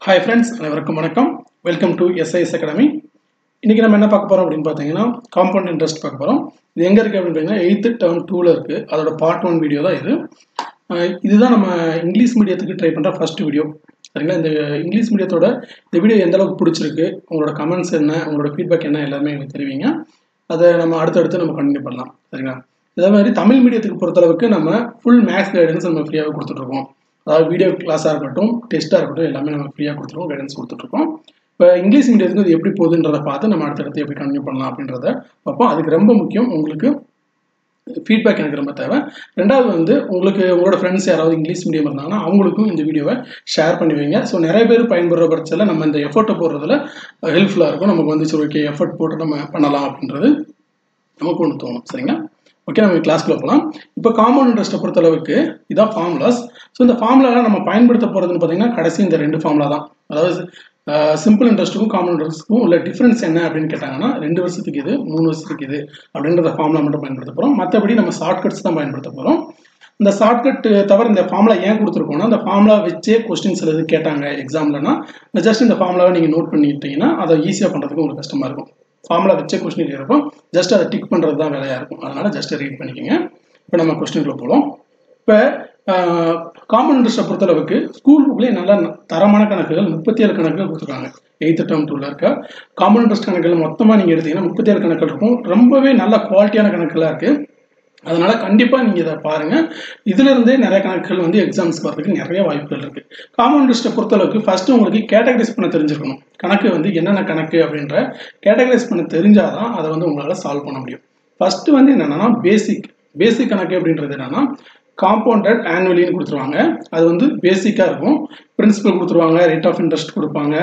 Hi friends, அனைவருக்கும் வணக்கம். Welcome to SIS Academy. இன்னைக்கு நம்ம என்ன பார்க்க போறோம் அப்படின்னு பார்த்தீங்கன்னா காம்பவுண்ட் இன்ட்ரெஸ்ட் பார்க்க போறோம். இது எங்க இருக்கு அப்படின்னு பார்த்தீங்கன்னா 8th term 2ல இருக்கு. அதோட பார்ட் 1 வீடியோ தான் இது. இதுதான் நம்ம இங்கிலீஷ் மீடியத்துக்கு ட்ரை பண்ற ஃபர்ஸ்ட் வீடியோ. சரிங்களா? இந்த இங்கிலீஷ் மீடியத்தோட இந்த வீடியோ எந்த அளவுக்கு பிடிச்சிருக்கு, உங்களோட கமெண்ட்ஸ் என்ன, உங்களோட ஃபீட்பேக் என்ன எல்லாமே எனக்கு தெரிவிங்க. அதை நம்ம அடுத்தடுத்து நம்ம கண்டினியூ பண்ணலாம். சரிங்களா? இதே மாதிரி தமிழ் மீடியத்துக்கு பொறுத்தளவுக்கு நம்ம ஃபுல் மேக்ஸ் கைடன்ஸ் நம்ம ஃப்ரீயாகவே கொடுத்துட்டு இருக்கோம். அதாவது வீடியோ கிளாஸாக இருக்கட்டும், டெஸ்ட்டாக இருக்கட்டும், எல்லாமே நம்ம ஃப்ரீயாக கொடுத்துருக்கோம், கைடன்ஸ் கொடுத்துட்ருக்கோம். இப்போ இங்கிலீஷ் மீடியத்துக்கு இது எப்படி போகுதுன்றதை பார்த்து நம்ம அடுத்தடுத்து எப்படி கண்டினியூ பண்ணலாம் அப்படின்றத பார்ப்போம். அதுக்கு ரொம்ப முக்கியம் உங்களுக்கு ஃபீட்பேக் எனக்கு ரொம்ப தேவை. ரெண்டாவது வந்து உங்களுக்கு உங்களோட ஃப்ரெண்ட்ஸ் யாராவது இங்கிலீஷ் மீடியம் இருந்தாங்கன்னா அவங்களுக்கும் இந்த வீடியோவை ஷேர் பண்ணி வைங்க. ஸோ நிறைய பேர் பயன்படுற பட்சத்தில் நம்ம இந்த எஃபர்ட்டை போடுறதுல ஹெல்ப்ஃபுல்லாக இருக்கும். நமக்கு வந்து சரி ஓகே எஃபர்ட் போட்டு நம்ம பண்ணலாம் அப்படின்றது நமக்கு ஒன்று தோணும். சரிங்களா? ஓகே, நம்ம கிளாஸ்க்குள்ள போகலாம். இப்போ காம்பவுண்ட் இன்ட்ரெஸ்ட்டை பொறுத்தளவுக்கு இதான் ஃபார்முலாஸ். ஸோ இந்த ஃபார்முலாவில் நம்ம பயன்படுத்த போகிறதுன்னு பார்த்தீங்கன்னா கடைசி இந்த 2 ஃபார்முலா தான். அதாவது சிம்பிள் இன்ட்ரெஸ்ட்டுக்கும் காம்பவுண்ட் இன்ட்ரெஸ்ட்டுக்கும் உள்ள டிஃப்ரென்ஸ் என்ன அப்படின்னு கேட்டாங்கன்னா 2 வருஷத்துக்கு இது 3 வருஷத்துக்கு இது அப்படின்றத ஃபார்முலா மட்டும் பயன்படுத்த போகிறோம். மற்றபடி நம்ம ஷார்ட்கட்ஸ் தான் பயன்படுத்த போகிறோம். இந்த ஷார்ட்கட் தவிர இந்த ஃபார்முலா ஏன் கொடுத்துருக்கோம்னா இந்த ஃபார்முலா வச்சே கொஸ்டின்ஸ் எது கேட்டாங்க எக்ஸாம்லனா ஜஸ்ட் இந்த ஃபார்முலாவை நீங்கள் நோட் பண்ணிக்கிட்டீங்கன்னா அதை ஈஸியாக பண்ணுறதுக்கு உங்களுக்கு கஷ்டமாக இருக்கும். ஃபார்முலா வச்சே கொஸ்டின் இருக்கும், ஜஸ்ட் அதை டிக் பண்ணுறது தான் வேலையாக இருக்கும். அதனால் ஜஸ்ட் ரீட் பண்ணிக்கோங்க. இப்போ நம்ம கொஸ்டின்குள்ள போகலாம். இப்போ காம்பவுண்ட் இன்ட்ரெஸ்ட்டை பொறுத்தளவுக்கு ஸ்கூல் புக்லேயே நல்ல தரமான கணக்குகள் 37 கணக்குகள் கொடுத்துருக்காங்க. 8th term 2ல இருக்க காம்பவுண்ட் இன்ட்ரெஸ்ட் கணக்குகள் மொத்தமாக நீங்கள் எடுத்தீங்கன்னா 37 கணக்குகள் இருக்கும். ரொம்பவே நல்ல குவாலிட்டியான கணக்குகளாக இருக்குது. அதனால கண்டிப்பாக நீங்கள் இதை பாருங்கள். இதிலிருந்தே நிறைய கணக்குகள் வந்து எக்ஸாம்ஸ்க்கு வரதுக்கு நிறைய வாய்ப்புகள் இருக்குது. காம்பவுண்ட் இன்ட்ரெஸ்ட்டை பொறுத்தளவுக்கு ஃபர்ஸ்ட் உங்களுக்கு கேட்டகரைஸ் பண்ண தெரிஞ்சிருக்கணும். கணக்கு வந்து என்னென்ன கணக்கு அப்படின்ற கேட்டகரைஸ் பண்ண தெரிஞ்சாதான் அதை வந்து உங்களால் சால்வ் பண்ண முடியும். ஃபர்ஸ்ட் வந்து என்னென்னா பேசிக் கணக்கு அப்படின்றது என்னென்னா காம்பவுண்டட் ஆனுவலின்னு கொடுத்துருவாங்க. அது வந்து பேசிக்காக இருக்கும். பிரின்சிபல் கொடுத்துருவாங்க, ரேட் ஆஃப் இன்ட்ரெஸ்ட் கொடுப்பாங்க,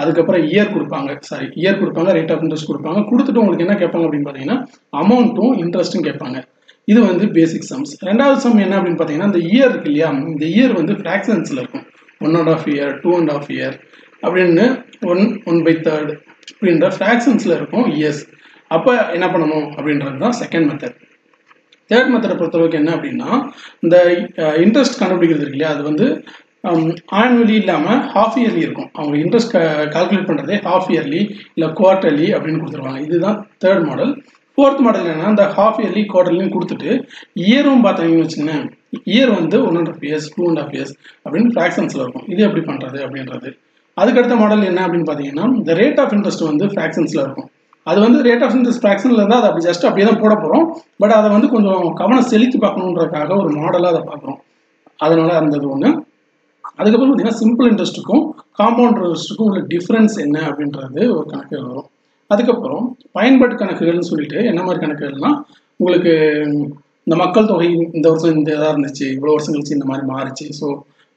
அதுக்கப்புறம் இயர் கொடுப்பாங்க, ரேட் ஆஃப் இன்ட்ரெஸ்ட் கொடுப்பாங்க. கொடுத்துட்டு உங்களுக்கு என்ன கேட்பாங்க அப்படின்னு பார்த்தீங்கன்னா அமௌண்ட்டும் இன்ட்ரெஸ்ட்டும் கேட்பாங்க. இது வந்து பேசிக் சம்ஸ். ரெண்டாவது சம் என்ன அப்படின்னு பார்த்தீங்கன்னா இந்த இயர் இருக்கு இல்லையா, இந்த இயர் வந்து ஃப்ராக்ஷன்ஸில் இருக்கும். 1.5 இயர், 2.5 இயர் அப்படின்னு 1/3 அப்படின்ற ஃப்ராக்ஷன்ஸில் இருக்கும் இயர்ஸ். அப்போ என்ன பண்ணணும் அப்படின்றது தான் செகண்ட் மெத்தட். தேர்ட் மெத்தடை பொறுத்தளவுக்கு என்ன அப்படின்னா இந்த இன்ட்ரெஸ்ட் கண்டுபிடிக்கிறது இருக்கு இல்லையா, அது வந்து ஆனுவலி இல்லாமல் ஹாஃப் இயர்லி இருக்கும். அவங்க இன்ட்ரெஸ்ட் கால்குலேட் பண்ணுறதே ஹாஃப் இயர்லி இல்லை குவார்ட்டர்லி அப்படின்னு கொடுத்துருவாங்க. இதுதான் தேர்ட் மாடல். ஃபோர்த் மாடல் என்னன்னா இந்த ஹாஃப் இயர்லி குவார்டர்லின்னு கொடுத்துட்டு இயரும் பார்த்தீங்கன்னு வச்சுக்கோங்க, இயர் வந்து 1.5 இயர்ஸ் 2.5 இயர்ஸ் அப்படின்னு ஃப்ராக்ஷன்ஸில் இருக்கும். இது எப்படி பண்ணுறது அப்படின்றது. அதுக்கடுத்த மாடல் என்ன அப்படின்னு பார்த்தீங்கன்னா இந்த ரேட் ஆஃப் இன்ட்ரெஸ்ட் வந்து ஃப்ராக்ஷன்ஸில் இருக்கும். அது வந்து ரேட் ஆஃப் இன்ட்ரெஸ்ட் ஃப்ராக்ஷனில் இருந்தால் அதை அப்படி ஜஸ்ட் அப்படியே தான் போட போகிறோம். பட் அதை வந்து கொஞ்சம் கவனம் செலுத்தி பார்க்கணுன்றதுக்காக ஒரு மாடலாக அதை பார்க்குறோம். அதனால இருந்தது ஒன்று. அதுக்கப்புறம் பார்த்தீங்கன்னா சிம்பிள் இன்ட்ரெஸ்ட்டுக்கும் காம்பவுண்ட் இன்ட்ரெஸ்ட்டுக்கும் உள்ள டிஃப்ரென்ஸ் என்ன அப்படின்றது ஒரு கணக்கு வரும். அதுக்கப்புறம் பயன்பாட்டு கணக்குகள்னு சொல்லிட்டு என்ன மாதிரி கணக்குகள்னா உங்களுக்கு இந்த மக்கள் தொகை இந்த வருஷம் இந்த இதாக இருந்துச்சு, இவ்வளோ வருஷம் கழிச்சு இந்த மாதிரி மாறுச்சு, ஸோ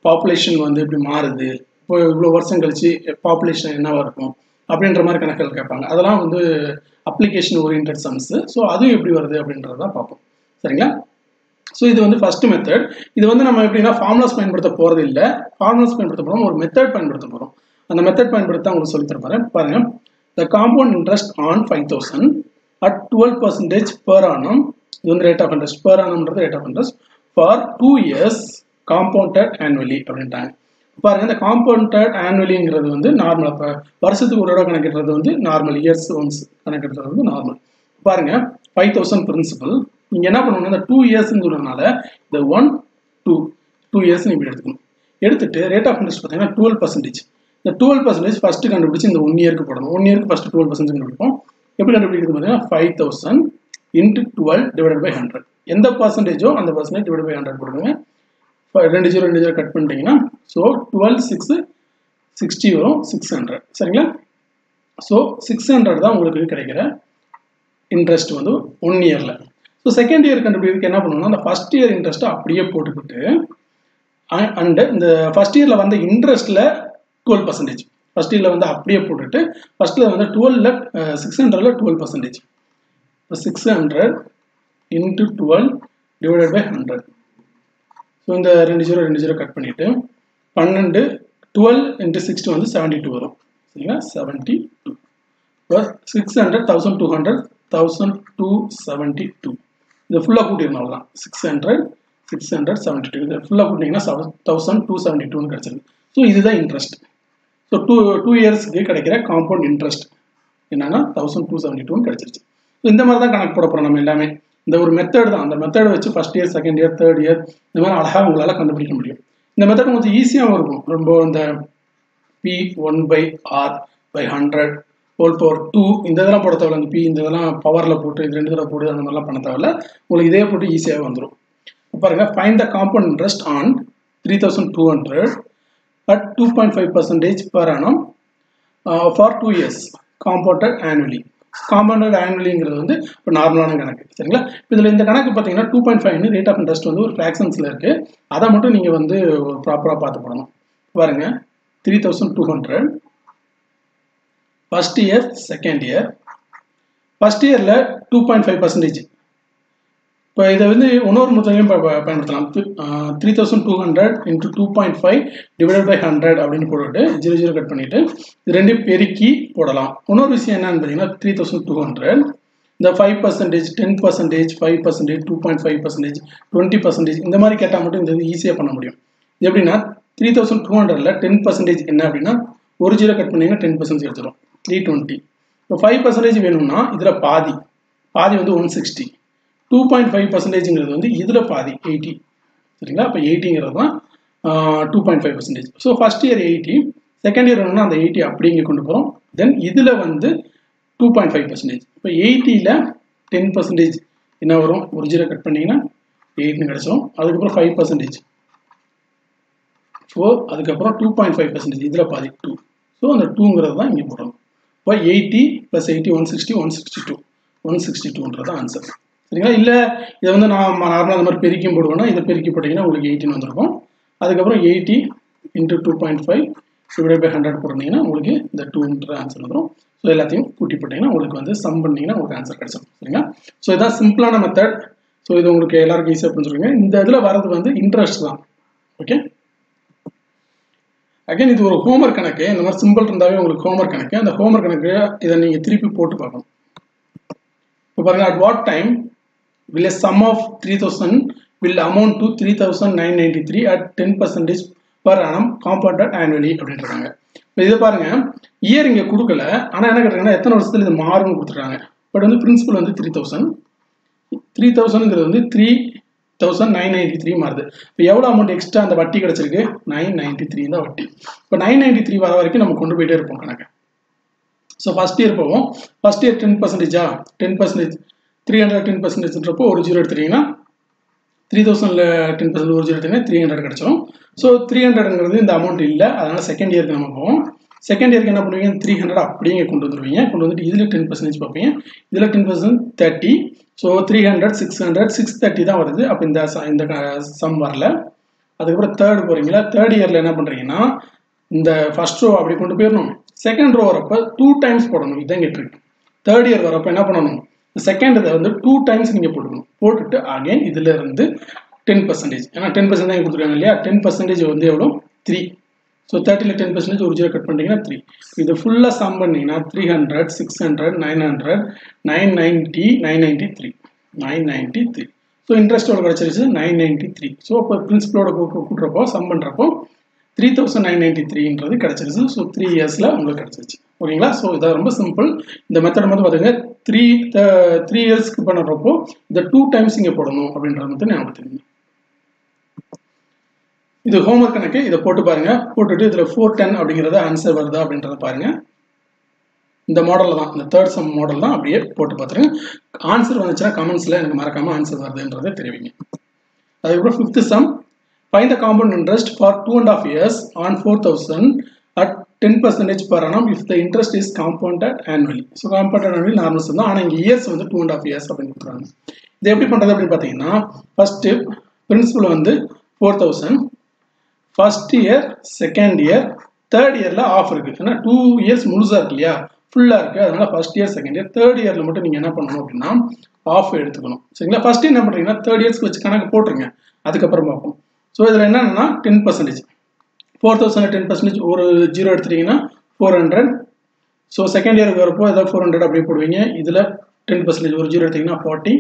பாப்புலேஷன் வந்து இப்படி மாறுது, இப்போ இவ்வளோ வருஷம் கழிச்சு பாப்புலேஷன் என்னவா இருக்கும் அப்படின்ற மாதிரி கணக்குகள் கேட்பாங்க. அதெல்லாம் வந்து அப்ளிகேஷன் ஓரியன்ட் சம்ஸு. ஸோ அதுவும் எப்படி வருது அப்படின்றதான் பார்ப்போம். சரிங்களா? ஸோ இது வந்து ஃபர்ஸ்ட் மெத்தட். இது வந்து நம்ம எப்படின்னா ஃபார்முலாஸ் பயன்படுத்த போகிறது இல்லை, ஃபார்முலாஸ் பயன்படுத்த போகிறோம், ஒரு மெத்தட் பயன்படுத்த போகிறோம். அந்த மெத்தட் பயன்படுத்த உங்களுக்கு சொல்லித்தர போகிறேன். பாருங்கள், the compound interest on 5,000 at 12% per annum. இது வந்து ரேட் ஆஃப் இன்ட்ரெஸ்ட் per annumன்றது rate of interest for 2 years compounded annually அப்படின்ட்டாங்க. பாருங்க, இந்த காம்பவுண்டட் ஆனுவலிங்கிறது வந்து நார்மல். இப்போ வருஷத்துக்கு ஒரு தடவை கணக்கிடுறது வந்து நார்மல், இயர்ஸ் ஒன்ஸ் கணக்கிடுறது வந்து நார்மல். பாருங்க 5,000 பிரின்சிபல். நீங்கள் என்ன பண்ணணும்னா இந்த 2 இயர்ஸ்ன்னு சொல்றதுனால இந்த 1 2 இயர்ஸ் இப்படி எடுத்துக்கணும். எடுத்துட்டு ரேட் ஆஃப் இன்ட்ரெஸ்ட் பார்த்தீங்கன்னா 12%. இந்த 12% ஃபர்ஸ்ட் கண்டுபிடிச்சு இந்த 1 இயருக்கு போடணும். 1 இயருக்கு ஃபர்ஸ்ட் 12% கண்டுபிடிப்போம். எப்படி கண்டுபிடிக்கிறது பார்த்தீங்கன்னா 5,000 into 12 divided by 100. எந்த பர்சன்டேஜோ அந்த பர்சன்டேஜ் டிவைட் பை 100 போடுங்க. 2 0 கட் பண்ணிட்டீங்கன்னா ஸோ 12 6 60 வரும், 600. சரிங்களா? ஸோ 600 தான் உங்களுக்கு கிடைக்கிற இன்ட்ரெஸ்ட் வந்து 1 இயரில். ஸோ செகண்ட் இயர் கண்டுபிடிக்கிறதுக்கு என்ன பண்ணணும்னா அந்த ஃபர்ஸ்ட் இயர் இன்ட்ரெஸ்ட்டை அப்படியே போட்டுக்கிட்டு அண்ட் இந்த ஃபர்ஸ்ட் இயரில் வந்த இன்ட்ரெஸ்ட்டில் 12%. ஃபர்ஸ்ட் இயரில் வந்து அப்படியே போட்டுட்டு ஃபர்ஸ்ட்டில் வந்து 600ல் 12%. இப்போ 600 into 12 divided by 100. ஸோ இந்த 2 0 கட் பண்ணிவிட்டு 12 12 into 60 வந்து 72 வரும். சரிங்களா? 72 ப்ளஸ் 600 1200 1272. இதை ஃபுல்லாக கூட்டிடணும். அவ்வளோதான். 600 672 இதை ஃபுல்லாக கூட்டிங்கன்னா 1272 கிடச்சிருக்கு. ஸோ இதுதான் இன்ட்ரெஸ்ட். ஸோ 2 இயர்ஸ்க்கு கிடைக்கிற காம்பவுண்ட் இன்ட்ரெஸ்ட் என்னன்னா 1272 கிடைச்சிருச்சு. ஸோ இந்த மாதிரி தான் கணக்கு போட போகிறோம் நம்ம எல்லாமே. இந்த ஒரு மெத்தட் தான். அந்த மெத்தடை வச்சு first year, second year, third year இந்த மாதிரி அழகாக உங்களால் கண்டுபிடிக்க முடியும். இந்த மெத்தட் கொஞ்சம் ஈஸியாகவும் இருக்கும். ரொம்ப இந்த P1/R/100 ஹோல் பவர் 2 இந்த இதெல்லாம் போட தேவையில்ல. இந்த P இந்த இதெல்லாம் பவரில் போட்டு இது 2 தடவை போட்டு அந்த மாதிரிலாம் பண்ண தேவையில்ல. உங்களுக்கு இதே போட்டு ஈஸியாக வந்துடும். பாருங்க, find the compound interest on 3200 at 2.5% per annum for 2 years compounded annually. Compounded ஆனுவலிங்கிறது வந்து இப்போ நார்மலான கணக்கு, சரிங்களா? இதில் இந்த கணக்கு பார்த்தீங்கன்னா 2.5 ரேட் ஆஃப் இன்ட்ரெஸ்ட் வந்து ஒரு ஃப்ராக்ஷன்ஸில் இருக்குது. அதை மட்டும் நீங்கள் வந்து ஒரு ப்ராப்பராக பார்த்து போடணும். பாருங்க, 3200 first year, second year. First இயரில் 2.5%. இப்போ இதை வந்து இன்னொரு முறையும் பயன்படுத்தலாம். 3200 into 2.5 divided by 100 அப்படின்னு போட்டுட்டு 0 கட் பண்ணிட்டு இது ரெண்டையும் பெருக்கி போடலாம். இன்னொரு விஷயம் என்னன்னு பார்த்தீங்கன்னா 3200 இந்த 5%, 10%, 5%, 2.5%, 20% இந்த மாதிரி கேட்டால் மட்டும் இந்த இது ஈஸியாக பண்ண முடியும். எப்படின்னா 3200ல் 10% என்ன அப்படின்னா ஒரு 0 கட் பண்ணிங்கன்னா 10% எடுத்துடும், 320. இப்போ 5% வேணும்னா இதில் பாதி வந்து 160. 2.5%ங்கிறது வந்து இதில் பாதி 80, சரிங்களா? இப்போ 80ங்கிறது தான் 2.5%. So first year 80, second year வேணும்னா அந்த 80 அப்படி இங்கே கொண்டு போகிறோம். தென் இதில் வந்து 2.5%. இப்போ 80ல் 10% என்ன வரும்? ஒரு 0 கட் பண்ணிங்கன்னா 8ன்னு கிடச்சிடும். அதுக்கப்புறம் 5%, 4, அதுக்கப்புறம் 2.5% இதில் பாதி 2. ஸோ அந்த 2ங்கிறது தான் இங்கே போடணும். இப்போ 80 + 80 160, 162ன்றது ஆன்சர், சரிங்களா? இல்லை இதை வந்து நான் நார்மலாக அந்த மாதிரி பெருக்கியும் போடுவேன்னா இதை பெருக்கி போட்டிங்கன்னா உங்களுக்கு 18 வந்திருக்கும். அதுக்கப்புறம் 80 into 2.5 divided by 100 போட்டிங்கன்னா உங்களுக்கு இந்த 2ன்ற ஆன்சர் வந்துடும். ஸோ எல்லாத்தையும் கூட்டி போட்டிங்கன்னா உங்களுக்கு வந்து சம் பண்ணிங்கன்னா உங்களுக்கு ஆன்சர் கிடைச்சிடும், சரிங்களா? ஸோ இதுதான் சிம்பிளான மெத்தட். ஸோ இது உங்களுக்கு எல்லாருக்கும் ஈஸியாக புரிஞ்சுருங்க. இந்த இதில் வரது வந்து இன்ட்ரெஸ்ட் தான். ஓகே, அகைன் இது ஒரு ஹோம்ஒர்க் கணக்கு. இந்த மாதிரி சிம்பிள் இருந்தாவே உங்களுக்கு ஹோம்ஒர்க் கணக்கு. அந்த ஹோம்ஒர்க் கணக்கு இதை நீங்கள் திருப்பி போட்டு பார்க்கணும். இப்போ பாருங்க, at what time will a sum of 3000 will amount to 3993 at 10% per annum compounded annually அப்படின்றாங்க. இப்போ இதை பாருங்க, இயர் இங்கே கொடுக்கல, ஆனால் என்ன கேட்டாங்கன்னா எத்தனை வருஷத்துல இது மாறும்னு கொடுத்துருக்காங்க. பட் வந்து பிரின்சிபல் வந்து 3000ங்கிறது வந்து 3993 மாறுது. இப்போ எவ்வளோ அமௌண்ட் எக்ஸ்ட்ரா அந்த வட்டி கிடைச்சிருக்கு? 993 தான் வட்டி. இப்போ 993 வர வரைக்கும் நம்ம கொண்டு போயிட்டே இருப்போம் கணக்கு. ஸோ ஃபர்ஸ்ட் இயர் போவோம். ஃபர்ஸ்ட் இயர் 10%, 10%, 300 10%ன்றப்போ ஒரு 0 எடுத்துட்டீங்கன்னா 3000ல் 10% ஒரு 0 எடுத்தீங்கன்னா 300 கிடைச்சிடும். ஸோ 300ங்கிறது இந்த அமௌண்ட் இல்லை, அதனால செகண்ட் இயருக்கு நம்ம போவோம். செகண்ட் இயருக்கு என்ன பண்ணுவீங்க? 300 அப்படியே கொண்டு வந்துடுவீங்க. கொண்டு வந்துட்டு இதில் 10% பார்ப்பீங்க, இதில் 10% 30. ஸோ 300, 600, 630 தான் வருது. அப்போ இந்த சம் வரல. அதுக்கப்புறம் தேர்ட் போகிறீங்களா? தேர்ட் இயரில் என்ன பண்ணுறீங்கன்னா இந்த ஃபர்ஸ்ட் ரோ அப்படி கொண்டு போயிடணும். செகண்ட் ரோ வரப்போ 2 டைம்ஸ் போடணும். இதுதான் கேட்டிருக்கு. தேர்ட் இயர் வரப்போ என்ன பண்ணணும்? செகண்ட் இதை வந்து 2 டைம்ஸ் நீங்கள் போட்டுக்கணும். போட்டுட்டு அகைன் இதில் இருந்து 10%, ஏன்னா 10% தான் கொடுத்துருக்காங்க இல்லையா? 10% வந்து எவ்வளோ? 3. ஸோ 30ல் 10% ஒரு 0 கட் பண்ணிட்டீங்கன்னா 3. இது ஃபுல்லாக சம் பண்ணிங்கன்னா 300, 600, 900, 990, 993. ஸோ இன்ட்ரெஸ்ட் எவ்வளோ கிடச்சிருச்சு? 993. ஸோ இப்போ பிரின்சிபலோட கூட்டுறப்போ சம் பண்ணுறப்போ 3993ன்றது கிடச்சிருச்சு. ஸோ 3 இயர்ஸில் உங்களுக்கு கிடச்சிருச்சு. ஓகேங்களா? ஸோ இதான் ரொம்ப சிம்பிள். இந்த மெத்தட் வந்து பார்த்தீங்கன்னா 3 இயர்ஸ்க்கு பண்ணுறப்போ இந்த 2 டைம்ஸ் இங்கே போடணும் அப்படின்றது மட்டும் ஞாபகம் தெரியுங்க. இது ஹோம்ஒர்க் கணக்கு. இதை போட்டு பாருங்க. போட்டுட்டு இதில் 410 அப்படிங்கிறது ஆன்சர் வருதா அப்படின்றத பாருங்க. இந்த மாடலில் தான், இந்த தேர்ட் சம் மாடல் தான். அப்படியே போட்டு பார்த்துருங்க. ஆன்சர் வந்துச்சுன்னா கமெண்ட்ஸில் எனக்கு மறக்காமல் ஆன்சர் வருதுன்றதை தெரிவிங்க. அதுக்கப்புறம் 5th sum, find the compound interest for 2.5 years on 4000 at 10% per annum if the interest is compounded annually. So compounded annually normal sum தான், ஆனால் இங்கே இயர்ஸ் வந்து 2.5 years அப்படின்னு கொடுக்குறாங்க. இது எப்படி பண்ணுறது அப்படின்னு பார்த்தீங்கன்னா ஃபர்ஸ்ட் பிரின்சிபல் வந்து 4000, first year, second year, third இயரில் ஆஃப் இருக்குது. ஏன்னா 2 இயர்ஸ் முழுசாக இருக்கு இல்லையா? ஃபுல்லாக இருக்குது. அதனால first year, second year, third இயரில் மட்டும் நீங்கள் என்ன பண்ணணும் அப்படின்னா ஆஃப் எடுத்துக்கணும், சரிங்களா? ஃபர்ஸ்ட் என்ன பண்ணுறீங்கன்னா தேர்ட் இயர்ஸ்க்கு வச்சு கணக்கு போட்டுருங்க, அதுக்கப்புறம் பார்ப்போம். ஸோ இதில் என்னன்னா 10%, 4000 10% ஒரு 0 எடுத்துட்டீங்கன்னா 400. ஸோ செகண்ட் இயருக்கு வரப்போ ஏதாவது 400 அப்படியே போடுவீங்க. இதில் 10% ஒரு 0 எடுத்தீங்கன்னா 40.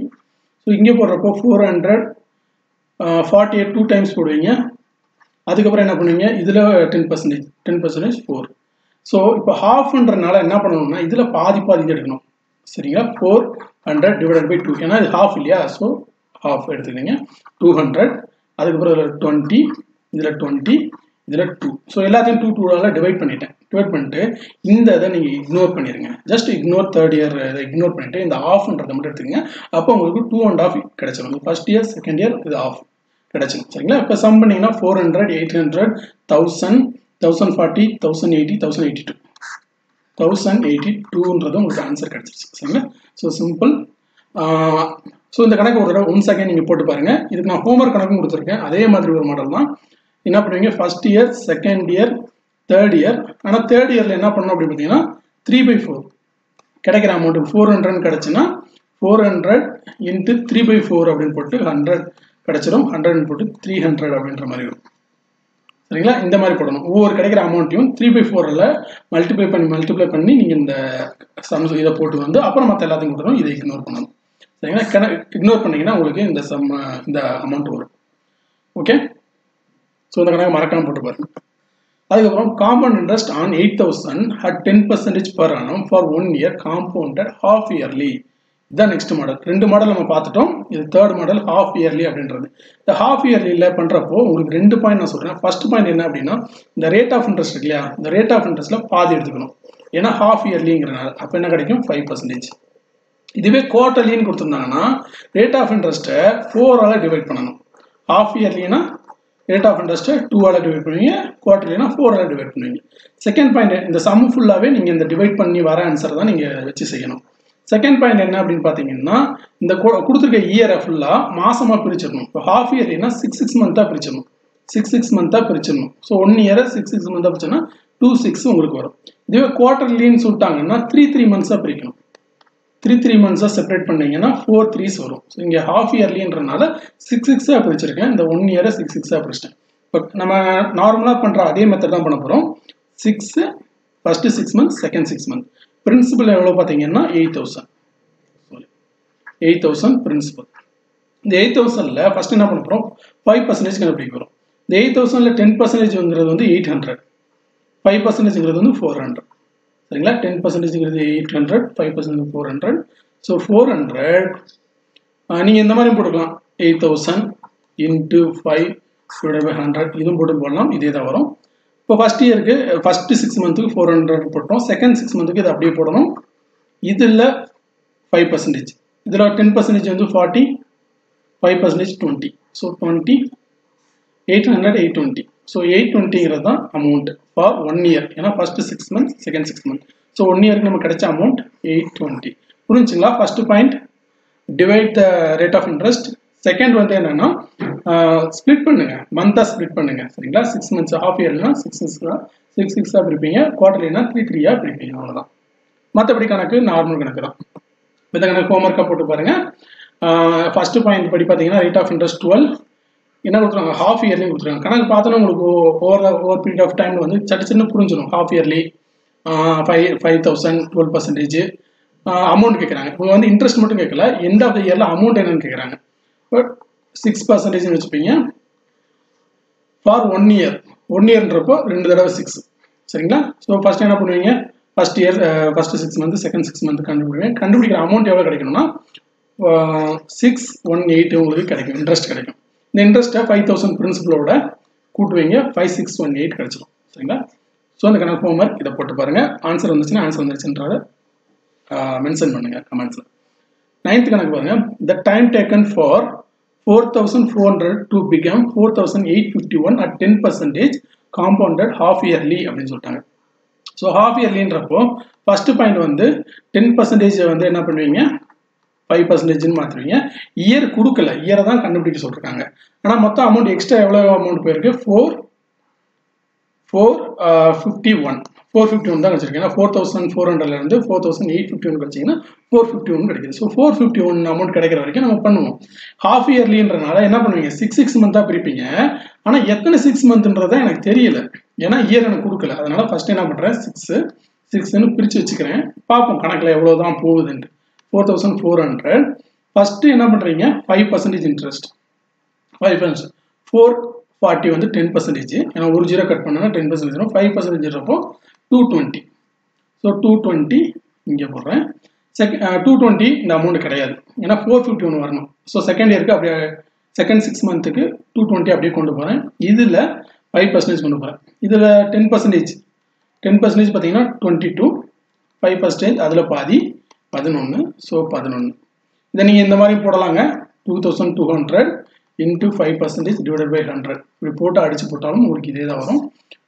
ஸோ இங்கே போடுறப்போ 400, 48 2 டைம்ஸ் போடுவீங்க. அதுக்கப்புறம் என்ன பண்ணுவீங்க? இதில் 10%, 4. ஸோ இப்போ ஹாஃப்ன்றனால என்ன பண்ணணும்னா இதில் பாதி எடுக்கணும் சரிங்களா. 400 டிவைடட் பை 2 ஏன்னா இது ஹாஃப் இல்லையா. ஸோ ஹாஃப் எடுத்துக்கிங்க 200 அதுக்கப்புறம் இதில் 20 இதில் 20 இதில் 2. ஸோ எல்லாத்தையும் 2 டிவைட் பண்ணிட்டேன். டிவைட் பண்ணிட்டு இந்த இதை நீங்கள் இக்னோர் பண்ணிடுங்க. ஜஸ்ட் இக்னோர் தேர்ட் இயர் இதை இக்னோர் பண்ணிட்டு இந்த ஆஃப்ன்றதை மட்டும் எடுத்துக்கங்க. அப்போ உங்களுக்கு 2.5 கிடைச்சிடும். ஃபர்ஸ்ட் இயர் செகண்ட் இயர் இது ஆஃப் கிடைச்சிடும் சரிங்களா. இப்போ சம் பண்ணிங்கன்னா 400 800 1000 1040 1080 1082 1082ன்றது உங்களுக்கு ஆன்சர் கிடைச்சிருச்சு சரிங்களா. So simple. ஸோ இந்த கணக்கு ஒரு தடவை 1 செகண்ட் நீங்கள் போட்டு பாருங்கள். இதுக்கு நான் ஹோம்ஒர்க் கணக்கும் கொடுத்துருக்கேன். அதே மாதிரி ஒரு மாடல் தான். என்ன பண்ணுவீங்க first year second year third year. ஆனால் தேர்ட் இயரில் என்ன பண்ணணும் அப்படின்னு பார்த்தீங்கன்னா 3/4 கிடைக்கிற அமௌண்ட் 400 கிடைச்சுன்னா 400 இன்ட்டு 3/4 அப்படின்னு போட்டு 100 கிடைச்சிடும். 100 போட்டு 300 அப்படின்ற மாதிரி இருக்கும் சரிங்களா. இந்த மாதிரி போடணும். ஒவ்வொரு கிடைக்கிற அமௌண்ட்டையும் 3/4 மல்டிப்ளை பண்ணி நீங்கள் இந்த சம்ஸ் இதை போட்டு வந்து அப்புறம் மற்ற எல்லாத்தையும் கொடுக்கணும். இதை இக்னோர் பண்ணணும் சரிங்களா. இக்னோர் பண்ணீங்கன்னா உங்களுக்கு இந்த அமௌண்ட் வரும். ஓகே. ஸோ இந்த கணக்கு மறக்காமல் போட்டு பாருங்க. அதுக்கப்புறம் compound interest on 8000 at 10% per annum for 1 year compounded half yearly. இதுதான் நெக்ஸ்ட் மாடல். 2 மாடல் நம்ம பார்த்துட்டோம். இது தேர்ட் மாடல் ஹாஃப் இயர்லி அப்படின்றது. இந்த ஹாஃப் இயர்லியில் பண்ணுறப்போ உங்களுக்கு 2 பாயிண்ட் நான் சொல்கிறேன். ஃபர்ஸ்ட் பாயிண்ட் என்ன அப்படின்னா இந்த ரேட் ஆஃப் இன்ட்ரெஸ்ட் இருக்கு இல்லையா, இந்த ரேட் ஆஃப் இன்ட்ரெஸ்ட்டில் பாதி எடுத்துக்கணும். ஏன்னா ஹாஃப் இயர்லிங்கிறனால அப்போ என்ன கிடைக்கும் 5%. இதுவே குவார்டர்லின்னு கொடுத்துருந்தாங்கன்னா ரேட் ஆஃப் இன்ட்ரெஸ்ட்டை 4 டிவைட் பண்ணணும். ஹாஃப் இயர்லினா ரேட் ஆஃப் இன்ட்ரெஸ்ட்டை 2 டிவைட் பண்ணுவீங்க, குவார்டர்லினா 4 டிவைட் பண்ணுவீங்க. செகண்ட் பாயிண்ட் இந்த சம் ஃபுல்லாகவே நீங்கள் இந்த டிவைட் பண்ணி வர ஆன்சர் தான் நீங்கள் வச்சு செய்யணும். செகண்ட் பாயிண்ட் என்ன அப்படின்னு பார்த்தீங்கன்னா இந்த கொடுத்துருக்க இயரை ஃபுல்லாக மாசமாக பிரிச்சிடணும். இப்போ ஹாஃப் இயர்லினா 6 மந்த்தாக பிரிச்சிடணும். 6 மந்த்தாக பிரிச்சிடணும். ஸோ 1 இயரை 6 மந்த்தாக பிரிச்சோன்னா 2/6 உங்களுக்கு வரும். இதுவே குவார்டர்லின்னு சொல்லிட்டாங்கன்னா 3 மந்த்ஸாக பிரிக்கணும். 3 மந்த்ஸாக செப்பரேட் பண்ணீங்கன்னா 4 3s வரும். ஸோ இங்கே ஹாஃப் இயர்லின்றனால 6 பிரிச்சிருக்கேன். இந்த 1 இயரை 6 பிரிச்சிட்டேன். இப்போ நம்ம நார்மலாக பண்ணுற அதே மெத்தட் தான் பண்ண போகிறோம். 6 first 6 month second 6 month. Principal எவ்வளோ பார்த்தீங்கன்னா 8000 பிரின்சிபல். இந்த 8000ல் ஃபர்ஸ்ட் என்ன பண்ண போகிறோம் 5% கண்டுபிடிக்க போகிறோம். இந்த 8000ல் 10%ங்கிறது வந்து 800, 5%ங்கிறது வந்து 400 சரிங்களா. 10%ங்கிறது 800, 5% 400. ஸோ 400 நீங்கள் இந்த மாதிரி போட்டுக்கலாம். 8000 இன்ட்டு 5 டிவைடட் பை 100 இதுவும் போட்டு போடலாம். இதே தான் வரும். இப்போ ஃபர்ஸ்ட் இயருக்கு ஃபர்ஸ்ட் 6 மந்த்துக்கு 400 போட்டோம். செகண்ட் 6 மந்த்துக்கு இது அப்படியே போடணும். இதில் 5%, இதில் 10% வந்து 40, 5% 20. ஸோ 20 800 820. ஸோ 820ங்கிறது தான் அமௌண்ட் ஃபார் 1 இயர். ஏன்னா first 6 month second 6 month. So 1 இயருக்கு நமக்கு கிடைச்ச அமௌண்ட் 820. புரிஞ்சுங்களா. First point divide the rate of interest. Second வந்து என்னன்னா ஸ்ப்ளிட் பண்ணுங்க, மந்தாக ஸ்ப்ளிட் பண்ணுங்க சரிங்களா. 6 மந்த்ஸ் ஹாஃப் இயர்னா 6 பிரிப்பீங்க, குவார்டர்லினா 3 பிரிப்பீங்க. அவ்வளோதான். மற்றபடி கணக்கு நார்மல் கணக்கு தான். இந்த கணக்கு ஹோம்ஒர்க்காக போட்டு பாருங்க. ஃபர்ஸ்ட் பாயிண்ட் படி பார்த்தீங்கன்னா ரேட் ஆஃப் இன்ட்ரெஸ்ட் 12 என்ன கொடுத்துருக்காங்க ஹாஃப் இயர்லி கொடுத்துருக்காங்க. கணக்கு பார்த்தோன்னா உங்களுக்கு ஓவர் பீரியட் ஆஃப் டைம் வந்து சட்டு புரிஞ்சிடும். ஹாஃப் இயர்லி 5000 12% அமௌண்ட் கேட்குறாங்க. உங்களுக்கு வந்து இன்ட்ரெஸ்ட் மட்டும் கேட்கல, எண்ட் ஆஃப் த இயரில் அமௌண்ட் என்னன்னு கேட்குறாங்க. பட் 6% வச்சுப்பீங்க ஃபார் 1 இயர். 1 இயர்ன்றப்போ 2 தடவை 6 சரிங்களா. ஸோ ஃபர்ஸ்ட் என்ன பண்ணுவீங்க first year first 6 month second 6 month கண்டுபிடிப்பீங்க. கண்டுபிடிக்கிற அமௌண்ட் எவ்வளோ கிடைக்கணும்னா 618 உங்களுக்கு கிடைக்கும், இன்ட்ரெஸ்ட் கிடைக்கும். இந்த இன்ட்ரெஸ்ட்டை 5000 பிரின்சிபலோட கூட்டுவீங்க 5618 கிடைச்சிடும் சரிங்களா. ஸோ அந்த கணக்கு ஹோம்ஒர்க் இதை போட்டு பாருங்க. ஆன்சர் வந்துச்சுன்னா ஆன்சர் வந்துருச்சுன்றதை மென்ஷன் பண்ணுங்க கமெண்ட்ஸில். 9th கணக்கு பாருங்க. The time taken for 4400 to become 4851 at 10% compounded half yearly அப்படின்னு சொல்லிட்டாங்க. ஸோ ஹாஃப் இயர்லின்றப்போ ஃபர்ஸ்ட் பாயிண்ட் வந்து 10% வந்து என்ன பண்ணுவீங்க 5%ன்னு மாற்றுவீங்க. இயர் கொடுக்கல, இயரை தான் கண்டுபிடிக்க சொல்லிருக்காங்க. ஆனால் மொத்தம் அமௌண்ட் எக்ஸ்ட்ரா எவ்வளோ அமௌண்ட் போயிருக்கு 451 தான் வச்சிருக்கேன். ஏன்னா 4400லேருந்து 4851 கிடைச்சிங்கன்னா 451 கிடைக்குது. ஸோ 451 அமௌண்ட் கிடைக்கிற வரைக்கும் நம்ம பண்ணுவோம். ஹாஃப் இயர்லின்றனால என்ன பண்ணுவீங்க 6 மந்த்தாக பிரிப்பீங்க. ஆனால் எத்தனை 6 மந்த்ன்றதை எனக்கு தெரியல, ஏன்னா இயர் எனக்கு கொடுக்கல. அதனால ஃபர்ஸ்ட் என்ன பண்ணுறேன் 6ன்னு பிரித்து வச்சுக்கிறேன். பார்ப்போம் கணக்கில் எவ்வளோ தான் போகுதுன்ட்டு. 4400 ஃபர்ஸ்ட் என்ன பண்ணுறீங்க 5% இன்ட்ரெஸ்ட் 440 வந்து 10%. ஏன்னா ஒரு ஜீரோ கட் பண்ணா 10% வரும். 5% இருப்போ 220. ஸோ 220 இங்கே போடுறேன். 220 இந்த அமௌண்ட் கிடையாது, ஏன்னா 451 வரணும். ஸோ செகண்ட் இயருக்கு அப்படியே செகண்ட் 6 மந்த்துக்கு 220 அப்படியே கொண்டு போகிறேன். இதில் 5% கொண்டு போகிறேன். இதில் 10% பார்த்தீங்கன்னா 22, 5% அதில் பாதி 11. ஸோ 11. இதை நீங்கள் இந்த மாதிரி போடலாங்க. 2200 இன்ட்டு 5% டிவைடட் பை 100 இப்படி போட்டு அடிச்சு போட்டாலும் உங்களுக்கு இதே தான் வரும்.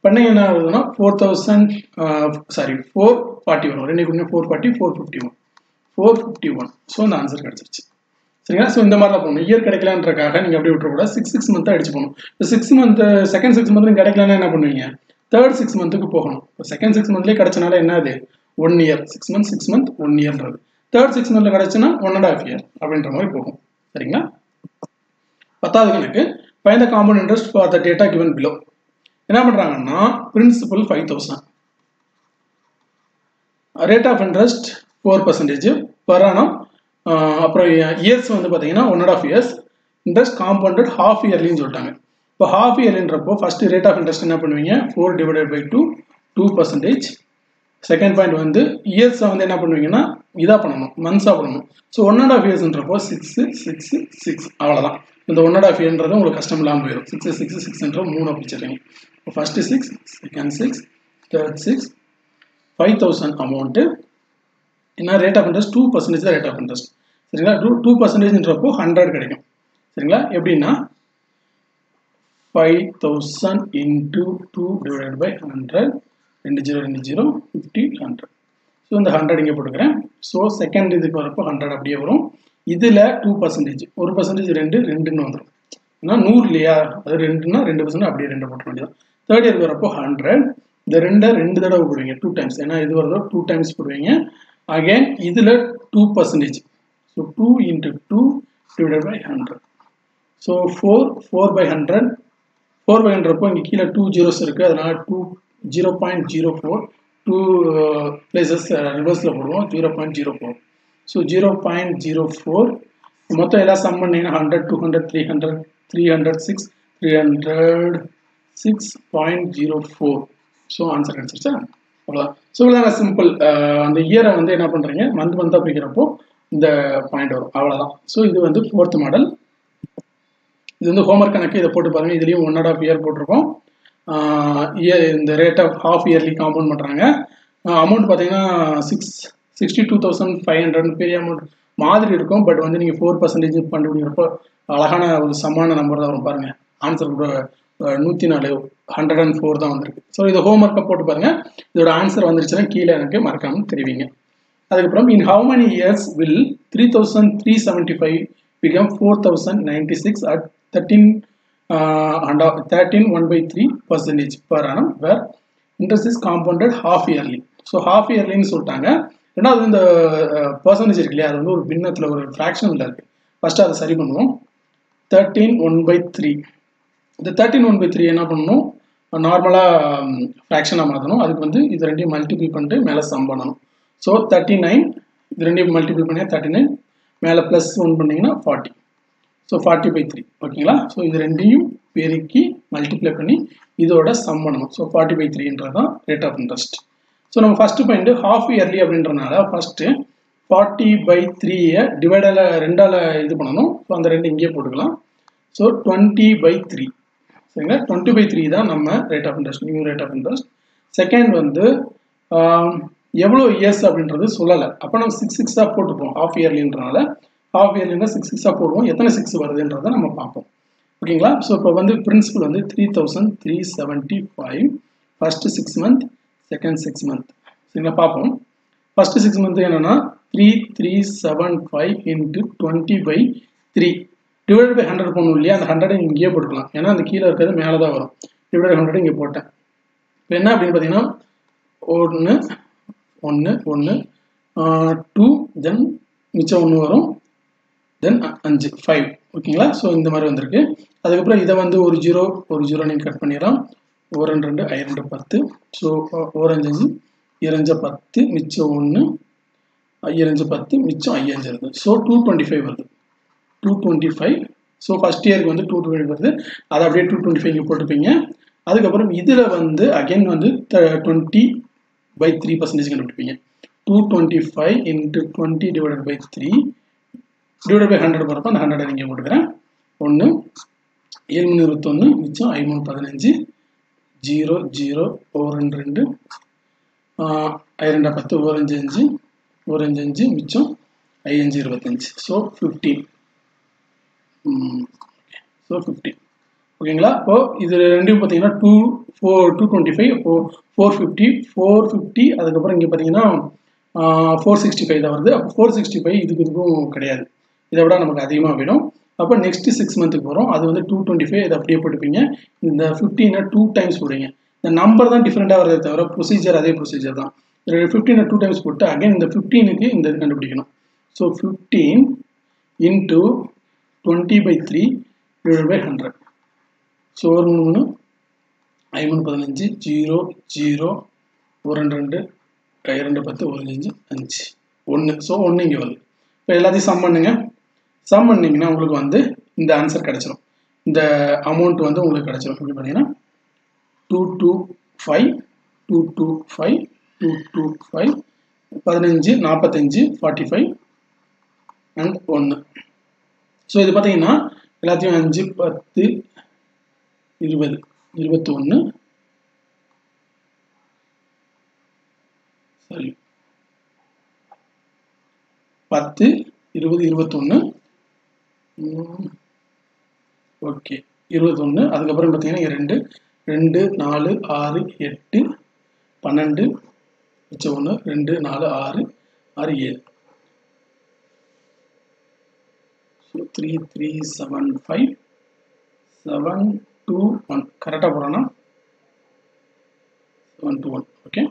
பண்ணீங்க என்ன ஆகுதுன்னா 440 வரும். 2 440, 451. ஸோ இந்த ஆன்சர் கிடச்சிருச்சு. சரிங்களா? ஸோ இந்த மாதிரி தான் போகணும். இயர் கிடைக்கலான்றக்காக நீங்கள் அப்படியே விட்டுறக்கூடாது. 6 மந்த்தாக அடிச்சு போகணும். இப்போ 6 மந்த் செகண்ட் 6 மந்த் கிடைக்கலன்னா என்ன பண்ணுவீங்க? தேர்ட் 6 மந்த்துக்கு போகணும். இப்போ செகண்ட் 6 மந்த்லேயே கிடைச்சனால என்ன அது 1 இயர். 6 மந்த் 1 இயர்ன்றது. தேர்ட் 6 மந்த்ல கிடைச்சுன்னா 1.5 இயர் அப்படின்ற மாதிரி போகும். சரிங்களா? 10வது கணக்கு, find the compound interest for the data given below. என்ன பண்றாங்கன்னா principal 5000, rate of interest 4% per annum, அப்புறம் இயர்ஸ் வந்து பார்த்தீங்கன்னா 1.5 இயர்ஸ், இன்ட்ரெஸ்ட் காம்பவுண்டட் ஹாஃப் இயர்லின்னு சொல்லிட்டாங்க. இப்போ ஹாஃப் இயர்லின்றப்போ ஃபர்ஸ்ட் ரேட் ஆஃப் இன்ட்ரெஸ்ட் என்ன பண்ணுவீங்க? 4 டிவைடட் பை 2%. செகண்ட் பாயிண்ட் வந்து இயர்ஸை வந்து என்ன பண்ணுவீங்கன்னா இதாக பண்ணணும், மந்த்ஸாக பண்ணணும். ஸோ 1.5 இயர்ஸ்ன்றப்போ 6 அவ்வளோதான். இந்த 1.5 இயர்ன்றது உங்களுக்கு கஷ்டம் இல்லாமல் போயிடும். 6 3 பிடிச்சிடுறீங்க. இப்போ ஃபர்ஸ்ட் 6, செகண்ட் 6, தேர்ட் 6, 5000 அமௌண்ட்டு. என்ன ரேட் ஆஃப் இன்ட்ரெஸ்ட்? 2% தான் ரேட் ஆஃப் இன்ட்ரெஸ்ட். சரிங்களா? 2%ன்றப்போ 100 கிடைக்கும். சரிங்களா? எப்படின்னா 5000 இன்ட்டு 2 டிவைடட் பை 100, 20 50 100. ஸோ இந்த 100 இங்கே போட்டுக்கிறேன். ஸோ செகண்ட் இதுக்கு வரப்போ 100 அப்படியே வரும். இதில் 2%, 1% 2ன்னு வந்துடும். ஏன்னா 100 இல்லையா, அது 2ன்னா 2% அப்படியே 2 போட்ட வேண்டியதான். தேர்ட் இயருக்கு வரப்போ 100, இந்த 2 தடவை போடுவீங்க 2 டைம்ஸ். ஏன்னா இது வரதோ 2 டைம்ஸ் போடுவீங்க. அகைன் இதில் 2%. So 2 into 2 divided by 100. So 4 by 100. 4 by 100 இங்கே கீழே 2 zeros இருக்குது, அதனால 0.04 2 பிளேசஸ் ரிவர்ஸில் போடுவோம். 0.04. ஸோ 0.04 மொத்தம் எல்லாம் சம் பண்ணிங்கன்னா 100, 200, 300, 306, 306.04. ஸோ ஆன்சர் கிடைச்சிருச்சா? அவ்வளோதான். ஸோ இவ்வளோதான் சிம்பிள். அந்த இயரை வந்து என்ன பண்ணுறீங்க, மந்த்தாக பிடிக்கிறப்போ இந்த பாயிண்ட் வரும். அவ்வளோதான். ஸோ இது வந்து 4th மாடல். இது வந்து ஹோம்ஒர்க் கணக்கு. இதை போட்டு பாருங்கள். இதுலேயும் 1.5 இயர் போட்டிருக்கோம். இந்த rate of half yearly compound பண்ணுறாங்க. அமௌண்ட் பார்த்தீங்கன்னா 62,500 பெரிய அமௌண்ட் மாதிரி இருக்கும். பட் வந்து நீங்கள் 4% கண்டுபிடிக்கிறப்போ அழகான ஒரு சமான நம்பர் தான் வரும். பாருங்கள், ஆன்சர் கூட 104, 104 தான் வந்திருக்கு. ஸோ இதை ஹோம்ஒர்க்கை போட்டு பாருங்கள். இதோட ஆன்சர் வந்துருச்சுன்னா கீழே எனக்கு மறக்காமல் தெரிவிங்க. அதுக்கப்புறம் in how many years will 3,375 become 4,096 at 13.1/3% per annum where interest is compounded half yearly. So half yearlyன்னு சொல்லிட்டாங்க. ரெண்டாவது இந்த பர்சன்டேஜ் இருக்கு இல்லையா, அது வந்து ஒரு பின்னத்தில் ஒரு ஃப்ராக்ஷனில் இருக்குது. ஃபஸ்ட்டு அதை சரி பண்ணுவோம். 13.1/3. இந்த 13.1/3 என்ன பண்ணணும், நார்மலாக ஃப்ராக்ஷனாக மாற்றணும். அதுக்கு வந்து இது ரெண்டையும் மல்டிபிள் பண்ணிட்டு மேலே சம் பண்ணணும். ஸோ 39, இது ரெண்டையும் மல்டிபிள் பண்ணி 39, மேலே ப்ளஸ் 1 பண்ணிங்கன்னா 40. ஸோ 40/3. ஓகேங்களா? ஸோ இது ரெண்டையும் பெருக்கி மல்டிப்ளை பண்ணி இதோட சம் பண்ணணும். ஸோ 40/3ன்றது தான் ரேட் ஆஃப் இன்ட்ரெஸ்ட். ஸோ நம்ம ஃபஸ்ட்டு பாயிண்ட் ஹாஃப் இயர்லி அப்படின்றனால ஃபஸ்ட்டு 40/3 டிவைடில் 2ஆல் இது பண்ணணும். ஸோ அந்த 2 இங்கே போட்டுக்கலாம். ஸோ 20/3. சரிங்களா? 20/3 தான் நம்ம rate of interest, new rate of interest. Second வந்து எவ்வளோ இயர்ஸ் அப்படின்றது சொல்லலை. அப்போ நம்ம 6 போட்டுப்போம். ஹாஃப் இயர்லின்றனால ஹாஃப் இயர்லின்னா 6 போடுவோம். எத்தனை 6 வருதுன்றதை நம்ம பார்ப்போம். ஓகேங்களா? ஸோ இப்போ வந்து பிரின்சிபல் வந்து 3,375 ஃபர்ஸ்ட் 6 மந்த், செகண்ட் 6 மந்த். சரிங்களா? பார்ப்போம். ஃபர்ஸ்ட் 6 மந்த் என்னன்னா 3,375 இன்ட்டு 20/3 டிவைட் பை 100 போடணும் இல்லையா? அந்த 100 இங்கேயே போட்டுக்கலாம். ஏன்னா அந்த கீழே இருக்கிறது மேலே தான் வரும். டிவைட் 100 இங்கே போட்டேன். இப்போ என்ன அப்படின்னு பார்த்தீங்கன்னா 1 2 தென் மிச்சம் 1 வரும், தென் 5 5. ஓகேங்களா? ஸோ இந்த மாதிரி வந்திருக்கு. அதுக்கப்புறம் இதை வந்து ஒரு ஜீரோ நீங்கள் கட் பண்ணிடலாம். 1 2 2 10. ஸோ 1 5 2 10, மிச்சம் 1, 5 10, மிச்சம் 5 வருது. ஸோ 225 வருது. 225. ஸோ ஃபஸ்ட் இயருக்கு வந்து 225 வருது. அதை அப்படியே 225 இங்கே போட்டுப்பீங்க. அதுக்கப்புறம் இதில் வந்து அகைன் வந்து 20 by 3% கண்டுபிடிப்பீங்க. 225 into 20 divided by 3 divided by 100 போறப்ப அந்த 100 நீங்க போட்டுக்கிறேன். 1 721 மிச்சம் 515 0 0 4 2 2 10 4 5 4 5 மிச்சம் 5 25 so 15 so 15 ஓகேங்களா. இப்போ இது ரெண்டும் பார்த்தீங்கன்னா 225 450 அதுக்கப்புறம் இங்கே பார்த்தீங்கன்னா 465 தான் வருது. அப்போ 465 இதுக்கும் கிடையாது, இதை விட நமக்கு அதிகமாக வேணும். அப்போ நெக்ஸ்ட் 6 மந்த்துக்கு போகிறோம், அது வந்து 225 இதை அப்படியே போட்டுப்பீங்க. இந்த 15 2 டைம்ஸ் போடுவீங்க. இந்த நம்பர் தான் டிஃப்ரெண்ட்டாக வருதே தவிர ப்ரொசீஜர் அதே ப்ரொசீஜர் தான். 15 2 டைம்ஸ் போட்டு அகைன் இந்த 15க்கு இந்த இது கண்டுபிடிக்கணும். So 15 into 20/3 divided by 100. So 1 3 5 15 0 0 1 2 2 10 1 5 1 so 1 இங்கே வருது. இப்போ எல்லாத்தையும் சம் பண்ணுங்க. சம் பண்ணிங்கன்னா உங்களுக்கு வந்து இந்த ஆன்சர் கிடைச்சிடும். இந்த அமௌண்ட் வந்து உங்களுக்கு கிடைச்சிடும். எப்படி பார்த்தீங்கன்னா 225 225 225 15 45 45 அண்ட் 1. ஸோ இது பார்த்தீங்கன்னா எல்லாத்தையும் 5 10 20 21 சாரி 10 20 21 ஓகே 21. அதுக்கப்புறம் பார்த்தீங்கன்னா 2 2 4 6 8 12 மிச்சம் 1 2 4 6 6 7 ஸோ 3 3 7 5 7 2 1 கரெக்டாக போகிறோன்னா 7 2 1 ஓகே.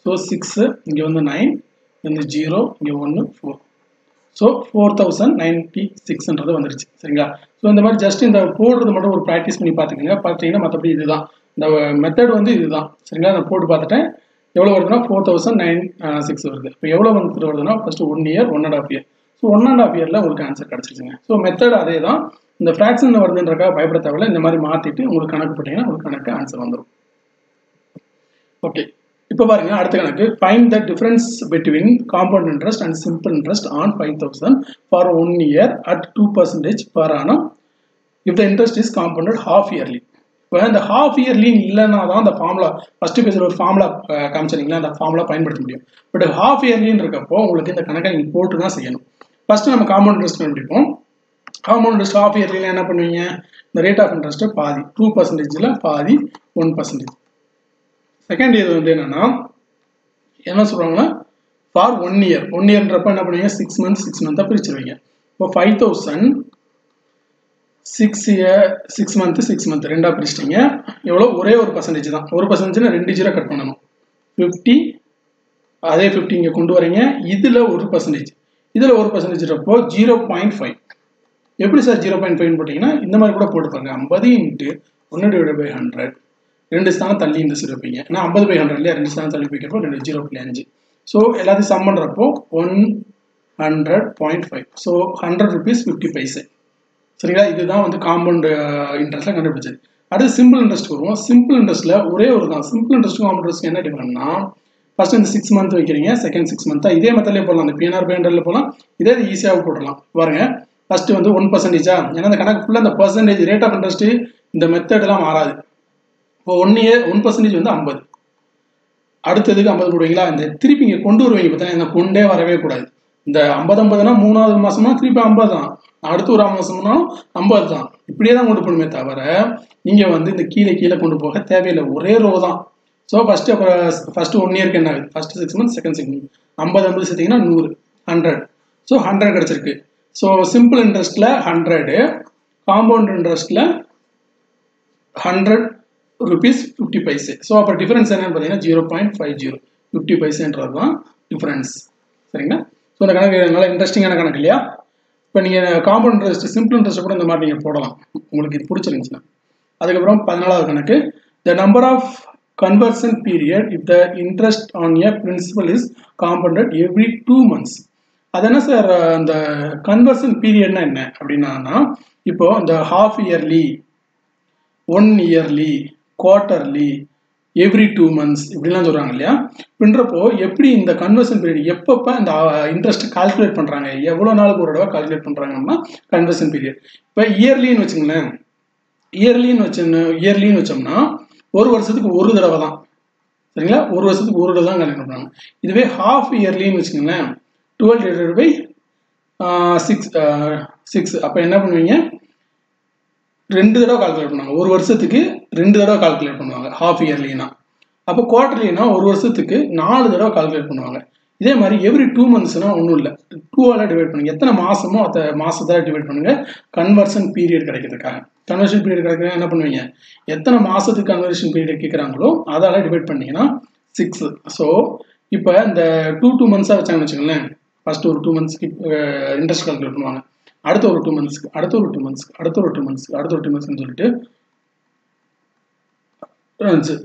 ஸோ 6 இங்கே வந்து 9 வந்து 0 இங்கே 1 4 ஸோ 4096 வந்துருச்சு சரிங்களா. ஸோ இந்த மாதிரி ஜஸ்ட் இந்த போடுறது மட்டும் ஒரு ப்ராக்டிஸ் பண்ணி பார்த்துக்கோங்க. பார்த்தீங்கன்னா மற்றபடி இதுதான் இந்த மெத்தட் வந்து இதுதான் சரிங்களா. நான் போட்டு பார்த்துட்டேன் எவ்வளோ வருதுன்னா 4096 வருது. இப்போ எவ்வளோ வந்து வருதுன்னா ஃபஸ்ட்டு 1 year 1.5 year. ஸோ 1.5 yearல உங்களுக்கு ஆன்சர் கிடச்சிருச்சுங்க. ஸோ மெத்தட் அதே தான். இந்த ஃப்ராக்ஷன் வருதுன்றக்காக பயப்பட தேவையில்ல. இந்த மாதிரி மாற்றிட்டு உங்களுக்கு கணக்கு போட்டிங்கன்னா உங்களுக்கு கணக்கு ஆன்சர் வந்துடும். ஓகே, இப்போ பாருங்க அடுத்த கணக்கு. Find the difference between compound interest and simple interest on 5000 for 1 year at 2% per annum if the interest is compounded half yearly. இப்போ இந்த ஹாஃப் இயர்லி இல்லைன்னா தான் அந்த ஃபார்முலா ஃபர்ஸ்ட் பேஜில் ஒரு ஃபார்முலா காமிச்சிருங்களா, அந்த ஃபார்முலா பயன்படுத்த முடியும். பட் ஹாஃப் இயர்லின்னு இருக்கப்போ உங்களுக்கு இந்த கணக்கை நீங்கள் போட்டு தான் செய்யணும். ஃபர்ஸ்ட் நம்ம காம்பவுண்ட் இன்ட்ரெஸ்ட் கண்டுபிடிப்போம். காம்பவுண்ட் இன்ட்ரெஸ்ட் ஹாஃப் இயர்லியில் என்ன பண்ணுவீங்க, இந்த ரேட் ஆஃப் இன்ட்ரெஸ்ட்டை பாதி 2%ல் பாதி 1%. செகண்ட் இயர் வந்து என்னன்னா என்ன சொல்றாங்கன்னா ஃபார் 1 year 1 yearன்றப்ப என்ன பண்ணுவீங்க 6 months 6 month பிரிச்சிருவீங்க. இப்போ 5000 6 month ரெண்டா பிரிச்சிட்டீங்க. எவ்வளோ ஒரே ஒரு பர்சன்டேஜ் தான், 1% 2 ஜீரோ கட் பண்ணணும். 50 அதே 50 இங்கே கொண்டு வரீங்க. இதில் 1%, இதில் 1%ன்றப்போ 0.5. எப்படி சார் 0.5 போட்டிங்கன்னா இந்த மாதிரி கூட போட்டு பாருங்க. 50 × 1/100 2 ஸ்தானம் தள்ளி இந்த சைடு வைப்பீங்க. ஏன்னா 50/100 இல்லையா, 2 ஸ்தானம் தள்ளி வைக்கிறப்போ 0.5. ஸோ எல்லாத்தையும் சம் பண்ணுறப்போ 100.5. ஸோ 100 rupees 50 paise சரிங்களா. இதுதான் வந்து காம்பவுண்ட் இன்ட்ரெஸ்ட்ல கண்டுபிடிச்சது. அடுத்து சிம்பிள் இன்ட்ரெஸ்ட் வருவோம். சிம்பிள் இன்ட்ரெஸ்ட்ல ஒரே ஒரு தான். சிம்பிள் இன்ட்ரெஸ்ட் காம்பவுண்ட் இன்ட்ரெஸ்ட் என்ன டிஃபரன்ட்னா ஃபர்ஸ்ட் இந்த 6 month வைக்கிறீங்க, செகண்ட் 6 month இதே மெத்தட்லேயே போடலாம். அந்த PNR பை100ல போகலாம், இதே ஈஸியாக போடலாம். பாருங்க ஃபர்ஸ்ட் வந்து 1%. ஏன்னா அந்த கணக்கு ஃபுல்லாக அந்த பர்சன்டேஜ் ரேட் ஆஃப் இன்ட்ரெஸ்ட் இந்த மெத்தட்லாம் மாறாது. இப்போ 1% வந்து 50, அடுத்ததுக்கு 50 போடுவீங்களா. இந்த திருப்பி இங்கே கொண்டு வருவீங்க பார்த்தீங்கன்னா இந்த கொண்டே வரவே கூடாது. இந்த 50 3வது மாசம்னா திருப்பி 50 தான், அடுத்து ஒரு மாசம்னா 50 தான். இப்படியே தான் கொண்டு போகணுமே தவிர நீங்க வந்து இந்த கீழே கொண்டு போக தேவையில்லை. ஒரே ரோ தான். ஸோ ஃபர்ஸ்ட் 1 yearக்கு என்ன ஆகுது, ஃபர்ஸ்ட் 6 months செகண்ட் 6 months 50 சேர்த்தீங்கன்னா 100 100. ஸோ 100 கிடைச்சிருக்கு. ஸோ சிம்பிள் இன்ட்ரெஸ்ட்ல 100, காம்பவுண்ட் இன்ட்ரெஸ்ட்ல 100 rupees 50 paise. ஸோ அப்போ டிஃபரன்ஸ் என்னன்னு பார்த்தீங்கன்னா 0.50 50 பைசேன்றது தான் டிஃபரன்ஸ் சரிங்களா. ஸோ இந்த கணக்கு நல்லா இன்ட்ரெஸ்டிங்கான கணக்கு இல்லையா. இப்போ நீங்கள் காம்பவுண்ட் இன்ட்ரெஸ்ட் சிம்பிள் இன்ட்ரெஸ்ட் கூட இந்த மாதிரி நீங்கள் போடலாம், உங்களுக்கு இது பிடிச்சிருந்துச்சுன்னா. அதுக்கப்புறம் 14வது கணக்கு. The number of conversion period if the interest on a principal is compounded every 2 months. அது என்ன சார் அந்த கன்வர்ஷன் பீரியட்னா என்ன அப்படின்னா, இப்போ இந்த half yearly, 1 yearly, quarterly, every 2 months இப்படிலாம் சொல்கிறாங்க இல்லையா. அப்படின்றப்போ எப்படி இந்த கன்வர்ஷன் பீரியட் எப்பப்போ இந்த இன்ட்ரெஸ்ட் கால்குலேட் பண்ணுறாங்க, எவ்வளோ நாளுக்கு ஒரு தடவை கால்குலேட் பண்ணுறாங்கன்னா கன்வர்ஷன் பீரியட். இப்போ இயர்லின்னு வச்சுங்களேன், இயர்லின்னு வச்சோம்னா ஒரு வருஷத்துக்கு ஒரு தடவை தான், சரிங்களா, ஒரு வருஷத்துக்கு ஒரு தடவை தான் கால்குலேட் பண்ணுறாங்க. இதுவே ஹாஃப் இயர்லின்னு வச்சுக்கோங்களேன், 12 divided by 6 அப்போ என்ன பண்ணுவீங்க, 2 தடவை கால்குலேட் பண்ணுவாங்க. ஒரு வருஷத்துக்கு 2 தடவை கால்குலேட் பண்ணுவாங்க ஹாஃப் இயர்லினா. அப்போ குவார்டர்லினா ஒரு வருஷத்துக்கு 4 தடவை கால்குலேட் பண்ணுவாங்க. இதே மாதிரி எவ்ரி 2 monthsனா ஒன்றும் இல்லை, 2ஆல் டிவைட் பண்ணுங்க, எத்தனை மாசமோ அத்தனை மாசத்தால் டிவைட் பண்ணுங்க கன்வர்ஷன் பீரியட் கிடைக்கிறதுக்காக. கன்வர்ஷன் பீரியட் கிடைக்கிறதுக்காக என்ன பண்ணுவீங்க, எத்தனை மாசத்துக்கு கன்வர்ஷன் பீரியட் கேட்குறாங்களோ அதால டிவைட் பண்ணீங்கன்னா 6. ஸோ இப்போ இந்த 2 months வச்சாங்கன்னு வச்சுக்கோங்களேன், ஃபர்ஸ்ட் ஒரு 2 monthsக்கு இன்ட்ரெஸ்ட் கால்குலேட் பண்ணுவாங்க, அடுத்த ஒரு 2 monthsக்கு, அடுத்த ஒரு 2 monthsக்கு, அடுத்த ஒரு 2 monthsக்கு, அடுத்த ஒரு 2 monthsன்னு சொல்லிட்டு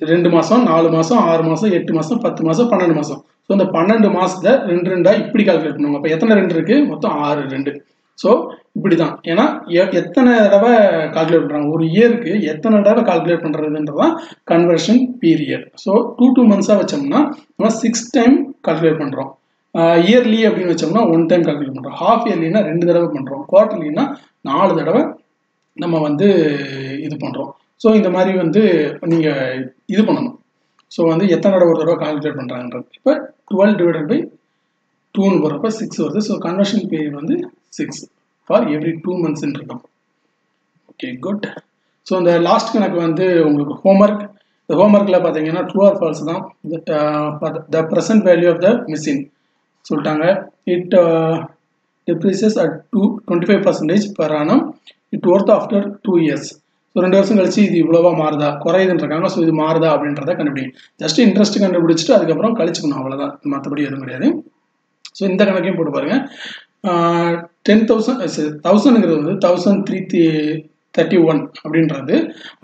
2 மாசம், 4 மாசம், 6 மாசம், 8 மாசம், 10 மாசம், 12 மாசம். ஸோ இந்த 12 மாசத்தை 2 இப்படி கால்குலேட் பண்ணுவாங்க. அப்போ எத்தனை 2 இருக்கு, மொத்தம் 6 2. ஸோ இப்படி தான், ஏன்னா எத்தனை தடவை கால்குலேட் பண்ணுறாங்க, ஒரு இயருக்கு எத்தனை தடவை கால்குலேட் பண்ணுறதுன்றதான் கன்வர்ஷன் பீரியட். ஸோ 2 months வச்சோம்னா நம்ம 6 டைம் கால்குலேட் பண்ணுறோம். இயர்லி அப்படின்னு வச்சோம்னா 1 டைம் கால்குலேட் பண்ணுறோம். ஹாஃப் இயர்லினா 2 தடவை பண்ணுறோம். குவார்டர்லினா 4 தடவை நம்ம வந்து இது பண்ணுறோம். ஸோ இந்த மாதிரி வந்து நீங்கள் இது பண்ணணும். ஸோ வந்து எத்தனை தடவை ஒரு தடவை கால்குலேட் பண்ணுறாங்கன்றது. இப்போ 12 divided by 2ன்னு போகிறப்ப 6 வருது. ஸோ கன்வர்ஷன் பீரியட் வந்து 6 ஃபார் எவ்ரி 2 months இருக்கும். Okay, good. ஸோ இந்த லாஸ்ட் கணக்கு வந்து உங்களுக்கு ஹோம்ஒர்க். இந்த ஹோம்ஒர்க்கில் பார்த்தீங்கன்னா ட்ரூ ஆர் ஃபால்ஸ் தான். The present value of the machine சொல்லிட்டாங்க. It depreciates at 25% per annum. It worth after 2 years. So 2 வருஷம் கழிச்சு இது இவ்வளோவா மாறுதா, குறையுதுன்றாங்க. ஸோ இது மாறுதா அப்படின்றத கண்டுபிடிக்கும். ஜஸ்ட் இன்ட்ரெஸ்ட் கண்டுபிடிச்சிட்டு அதுக்கப்புறம் கழிச்சுக்கணும், அவ்வளோதான், மற்றபடி எதுவும் கிடையாது. ஸோ இந்த கணக்கையும் போட்டு பாருங்க. 10,000ங்கிறது வந்து 1331 அப்படின்றது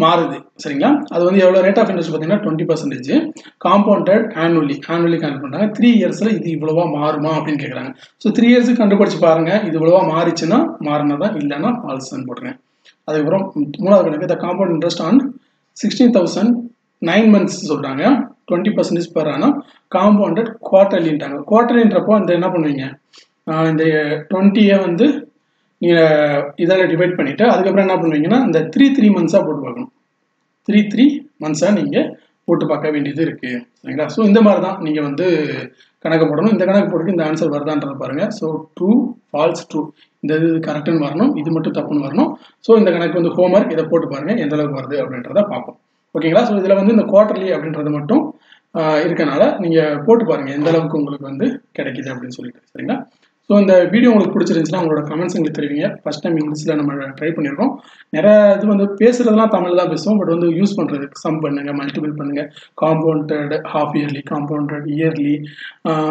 மாறுது, சரிங்களா. அது வந்து எவ்வளோ ரேட் ஆஃப் இன்ட்ரெஸ்ட் பார்த்தீங்கன்னா 20%. காம்பவுண்டட் ஆனுவலி கால்குலேட் பண்ணுறாங்க. 3 இயர்ஸில் இது இவ்வளோவா மாறுமா அப்படின்னு கேட்குறாங்க. ஸோ 3 இயர்ஸுக்கு கண்டுபிடிச்சு பாருங்க, இது இவ்வளோவா மாறிச்சுன்னா மாறினதான், இல்லைன்னா ஃபால்ஸ்ன்னு போட்டுருங்க. அதுக்கப்புறம் 3வது கணக்கு, த காம்பவுண்ட் இன்ட்ரெஸ்ட் ஆன் 16,000 9 months சொல்கிறாங்க. 20% per annum. காம்பவுண்டட் குவார்டர்லின்ட்டாங்க. குவார்டர்லின்றப்போ அந்த என்ன பண்ணுவீங்க, இந்த 20 வந்து நீங்கள் இதில் டிவைட் பண்ணிவிட்டு அதுக்கப்புறம் என்ன பண்ணுவீங்கன்னா இந்த 3 months போட்டு பார்க்கணும். 3 months நீங்கள் போட்டு பார்க்க வேண்டியது இருக்குது, சரிங்களா. ஸோ இந்த மாதிரி தான் நீங்கள் வந்து கணக்கு போடணும். இந்த கணக்கு போட்டு இந்த ஆன்சர் வருதான்றதை பாருங்கள். ஸோ ட்ரூ ஃபால்ஸ் ட்ரூ, இந்த இது கரெக்டுன்னு வரணும், இது மட்டும் தப்புன்னு வரணும். ஸோ இந்த கணக்கு வந்து ஹோம்ஒர்க், இதை போட்டு பாருங்கள் எந்த அளவுக்கு வருது அப்படின்றத பார்ப்போம், ஓகேங்களா. ஸோ இதில் வந்து இந்த குவார்டர்லி அப்படின்றது மட்டும் இருக்கனால நீங்கள் போட்டு பாருங்கள் எந்த அளவுக்கு உங்களுக்கு வந்து கிடைக்குது அப்படின்னு சொல்லிட்டு, சரிங்களா. ஸோ இந்த வீடியோ உங்களுக்கு பிடிச்சிருந்துச்சுன்னா உங்களோட கமெண்ட்ஸ் எங்களுக்கு தெரிவிங்க. ஃபர்ஸ்ட் டைம் இங்கிலீஷில் நம்ம ட்ரை பண்ணியிருக்கோம். நிறைய இது வந்து பேசுகிறதுலாம் தமிழ் தான் பேசுவோம், பட் வந்து யூஸ் பண்ணுறதுக்கு சம் பண்ணுங்கள், மல்டிபிள் பண்ணுங்கள், compounded half yearly, compounded yearly,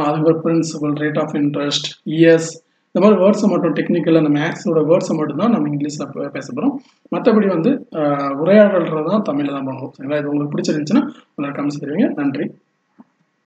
அதுக்கப்புறம் principal, rate of interest, years, இந்த மாதிரி வேர்ட்ஸை மட்டும் டெக்னிக்கல் அந்த மேக்ஸோட வேர்ட்ஸை மட்டும் தான் நம்ம இங்கிலீஷில் பேச போகிறோம். மற்றபடி வந்து உரையாடல்றது தான் தமிழில் தான் பண்ணுவோம், சரிங்களா. இது உங்களுக்கு பிடிச்சிருந்துச்சுன்னா உங்களோட கமெண்ட்ஸ் தெரிவிங்க. நன்றி.